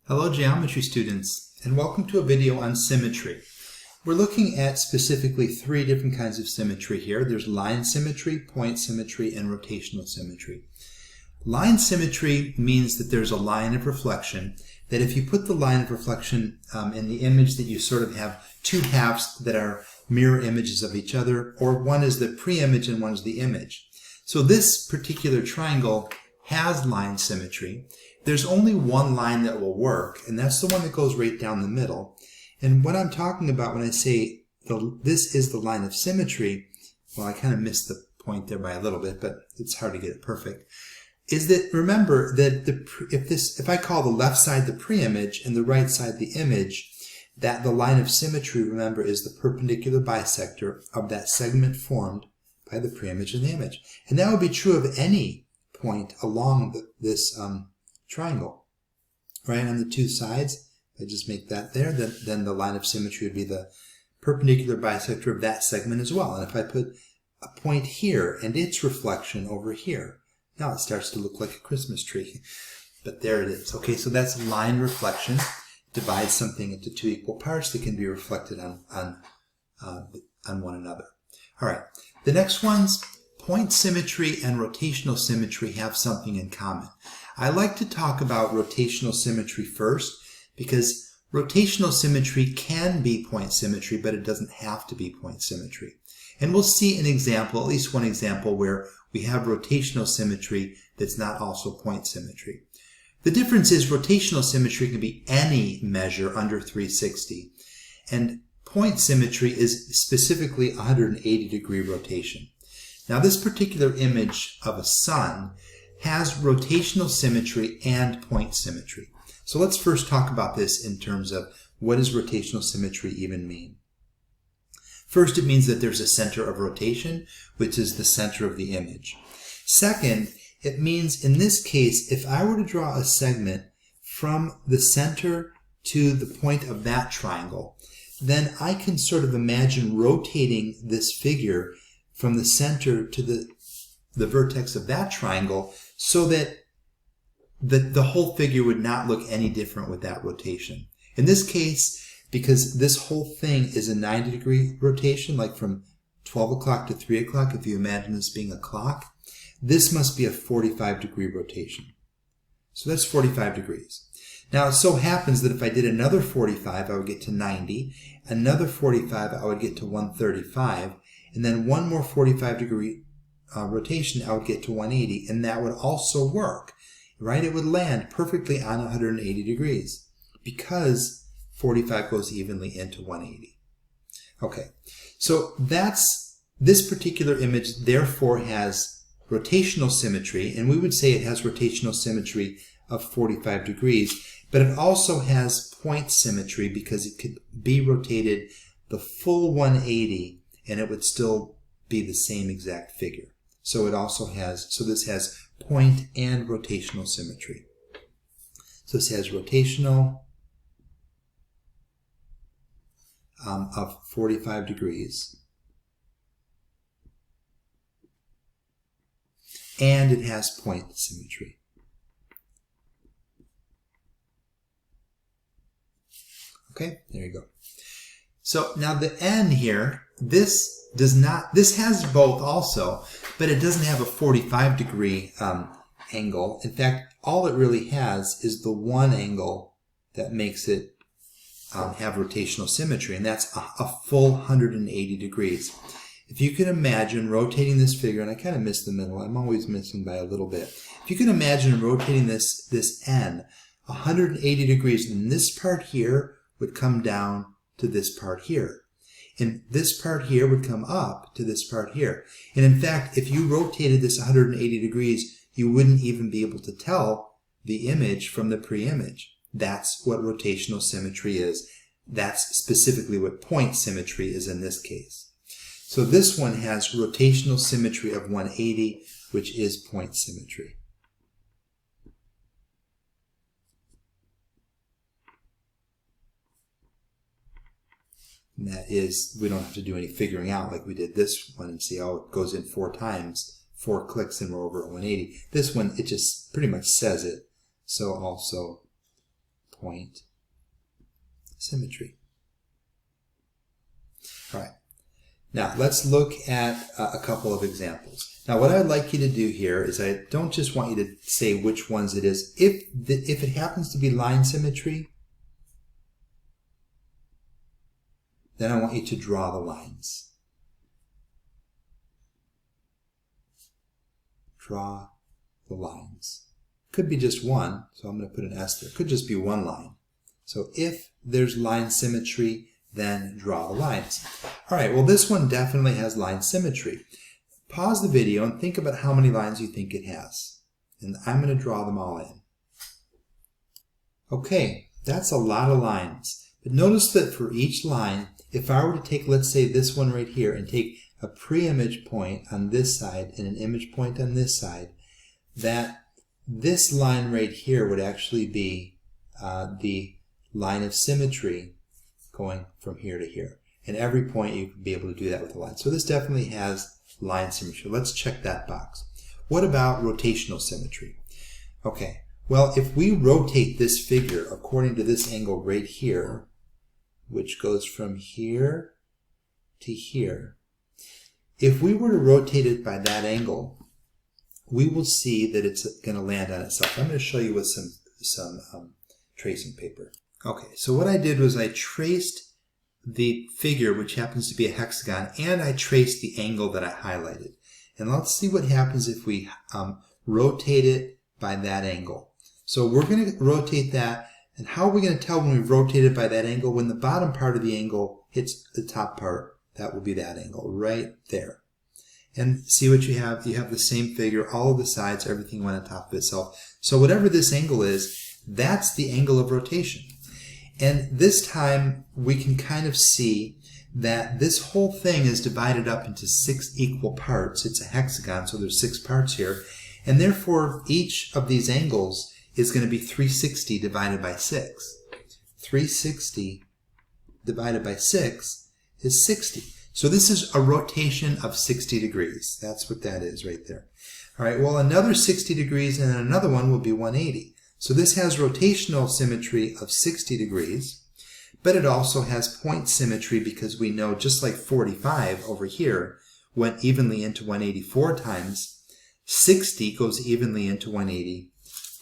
Hello geometry students, and welcome to a video on symmetry. We're looking at specifically three different kinds of symmetry here. There's line symmetry, point symmetry, and rotational symmetry. Line symmetry means that there's a line of reflection, that if you put the line of reflection in the image, that you sort of have two halves that are mirror images of each other, or one is the pre-image and one is the image. So this particular triangle has line symmetry. There's only one line that will work, and that's the one that goes right down the middle. And what I'm talking about when I say this is the line of symmetry, well, I kind of missed the point there by a little bit, but it's hard to get it perfect, is that remember that if I call the left side the pre-image and the right side the image, that the line of symmetry, remember, is the perpendicular bisector of that segment formed by the pre-image and the image. And that would be true of any point along this triangle, right? On the two sides, if I just make that there, then the line of symmetry would be the perpendicular bisector of that segment as well. And if I put a point here and its reflection over here, now it starts to look like a Christmas tree. But there it is. Okay, so that's line reflection. Divides something into two equal parts that can be reflected on one another. All right, the next ones, point symmetry and rotational symmetry have something in common. I like to talk about rotational symmetry first because rotational symmetry can be point symmetry, but it doesn't have to be point symmetry. And we'll see an example, at least one example, where we have rotational symmetry that's not also point symmetry. The difference is rotational symmetry can be any measure under 360, and point symmetry is specifically 180-degree rotation. Now this particular image of a sun has rotational symmetry and point symmetry. So let's first talk about this in terms of what does rotational symmetry even mean. First, it means that there's a center of rotation, which is the center of the image. Second, it means in this case, if I were to draw a segment from the center to the point of that triangle, then I can sort of imagine rotating this figure from the center to the vertex of that triangle so that the whole figure would not look any different with that rotation. In this case, because this whole thing is a 90-degree rotation, like from 12 o'clock to 3 o'clock, if you imagine this being a clock, this must be a 45-degree rotation. So that's 45 degrees. Now it so happens that if I did another 45, I would get to 90, another 45, I would get to 135, and then one more 45-degree rotation, I would get to 180, and that would also work, right? It would land perfectly on 180 degrees because 45 goes evenly into 180. Okay, so this particular image therefore has rotational symmetry, and we would say it has rotational symmetry of 45 degrees, but it also has point symmetry because it could be rotated the full 180 and it would still be the same exact figure. So it also has, so this has point and rotational symmetry. So this has rotational of 45 degrees. And it has point symmetry. Okay, there you go. So now the N here, this has both also, but it doesn't have a 45-degree angle. In fact, all it really has is the one angle that makes it have rotational symmetry, and that's a full 180 degrees. If you can imagine rotating this figure, and I kind of missed the middle, I'm always missing by a little bit. If you can imagine rotating this N 180 degrees, then this part here would come down to this part here. And this part here would come up to this part here. And in fact, if you rotated this 180 degrees, you wouldn't even be able to tell the image from the pre-image. That's what rotational symmetry is. That's specifically what point symmetry is in this case. So this one has rotational symmetry of 180, which is point symmetry. And that is, we don't have to do any figuring out like we did this one and see, oh, it goes in 4 times, 4 clicks and we're over at 180. This one, it just pretty much says it. So also point symmetry. All right. Now, let's look at a couple of examples. Now, what I'd like you to do here is I don't just want you to say which ones it is. If it happens to be line symmetry, then I want you to draw the lines. Draw the lines. Could be just one, so I'm going to put an S there. Could just be one line. So if there's line symmetry, then draw the lines. All right, well, this one definitely has line symmetry. Pause the video and think about how many lines you think it has. And I'm going to draw them all in. Okay, that's a lot of lines. But notice that for each line, if I were to take, let's say, this one right here and take a pre-image point on this side and an image point on this side, that this line right here would actually be the line of symmetry going from here to here. And every point you could be able to do that with a line. So this definitely has line symmetry. Let's check that box. What about rotational symmetry? Okay, well, if we rotate this figure according to this angle right here, which goes from here to here, if we were to rotate it by that angle, we will see that it's going to land on itself. I'm going to show you with some tracing paper. Okay, so what I did was I traced the figure, which happens to be a hexagon, and I traced the angle that I highlighted. And let's see what happens if we rotate it by that angle. So we're going to rotate that, and how are we going to tell when we rotate it by that angle? When the bottom part of the angle hits the top part, that will be that angle right there. And see what you have? You have the same figure, all of the sides, everything went on top of itself. So whatever this angle is, that's the angle of rotation. And this time we can kind of see that this whole thing is divided up into 6 equal parts. It's a hexagon, so there's 6 parts here. And therefore each of these angles is going to be 360 divided by 6. 360 divided by 6 is 60. So this is a rotation of 60 degrees. That's what that is right there. All right, well, another 60 degrees and another one will be 180. So this has rotational symmetry of 60 degrees, but it also has point symmetry because we know just like 45 over here went evenly into 184 times, 60 goes evenly into 180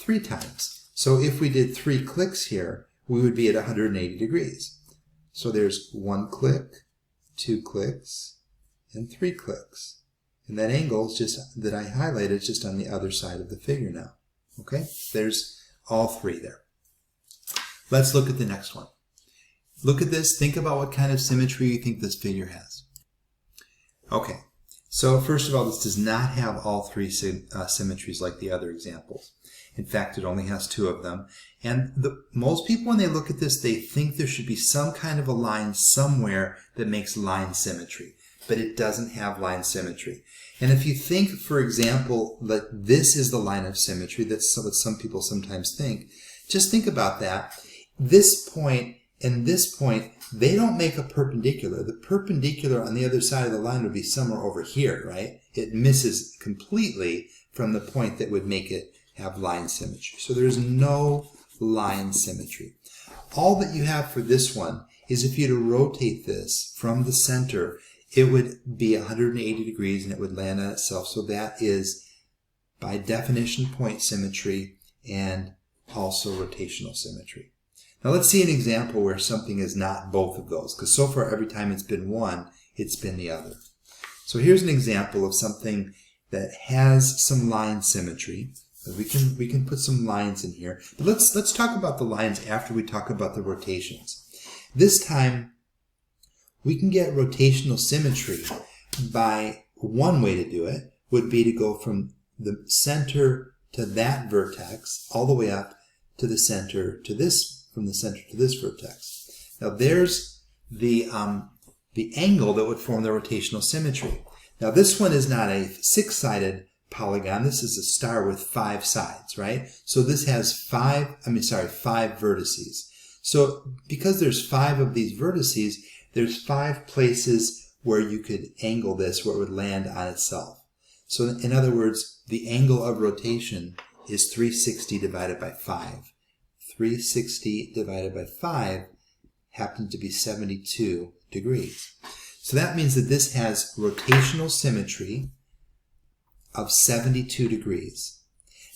3 times. So if we did 3 clicks here, we would be at 180 degrees. So there's 1 click, 2 clicks, and 3 clicks. And that angle is just that I highlighted is just on the other side of the figure now. Okay, there's all 3 there. Let's look at the next one. Look at this. Think about what kind of symmetry you think this figure has. Okay, so first of all, this does not have all 3 symmetries like the other examples. In fact, it only has 2 of them. And most people, when they look at this, they think there should be some kind of a line somewhere that makes line symmetry. But it doesn't have line symmetry. And if you think, for example, that this is the line of symmetry, that's what some people sometimes think, just think about that. This point and this point, they don't make a perpendicular. The perpendicular on the other side of the line would be somewhere over here, right? It misses completely from the point that would make it have line symmetry. So there's no line symmetry. All that you have for this one is if you were to rotate this from the center, it would be 180 degrees and it would land on itself. So that is, by definition, point symmetry and also rotational symmetry. Now let's see an example where something is not both of those, because so far every time it's been one, it's been the other. So here's an example of something that has some line symmetry. We can put some lines in here. But let's talk about the lines after we talk about the rotations. This time, we can get rotational symmetry by one way to do it would be to go from the center to that vertex all the way up to the center to this, from the center to this vertex. Now there's the angle that would form the rotational symmetry. Now this one is not a 6-sided polygon. This is a star with 5 sides, right? So this has 5 vertices. So because there's 5 of these vertices, there's 5 places where you could angle this where it would land on itself. So in other words, the angle of rotation is 360 divided by 5. 360 divided by 5 happens to be 72 degrees. So that means that this has rotational symmetry of 72 degrees.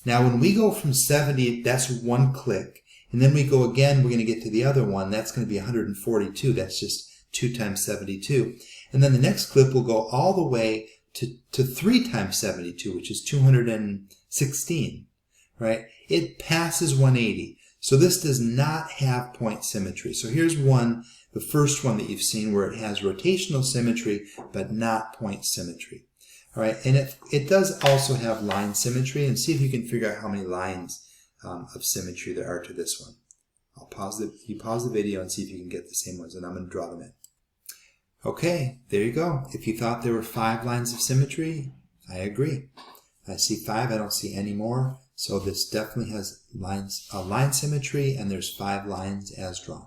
Now when we go from 70, that's one click. And then we go again, we're going to get to the other one. That's going to be 142. That's just 2 times 72. And then the next clip will go all the way to 3 times 72, which is 216, right? It passes 180. So this does not have point symmetry. So here's one, the first one that you've seen where it has rotational symmetry, but not point symmetry. All right, and it does also have line symmetry, and see if you can figure out how many lines of symmetry there are to this one. I'll pause the video and see if you can get the same ones, and I'm going to draw them in. Okay, there you go. If you thought there were 5 lines of symmetry, I agree. I see 5, I don't see any more. So this definitely has line symmetry, and there's 5 lines as drawn.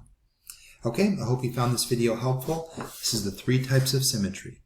Okay, I hope you found this video helpful. This is the 3 types of symmetry.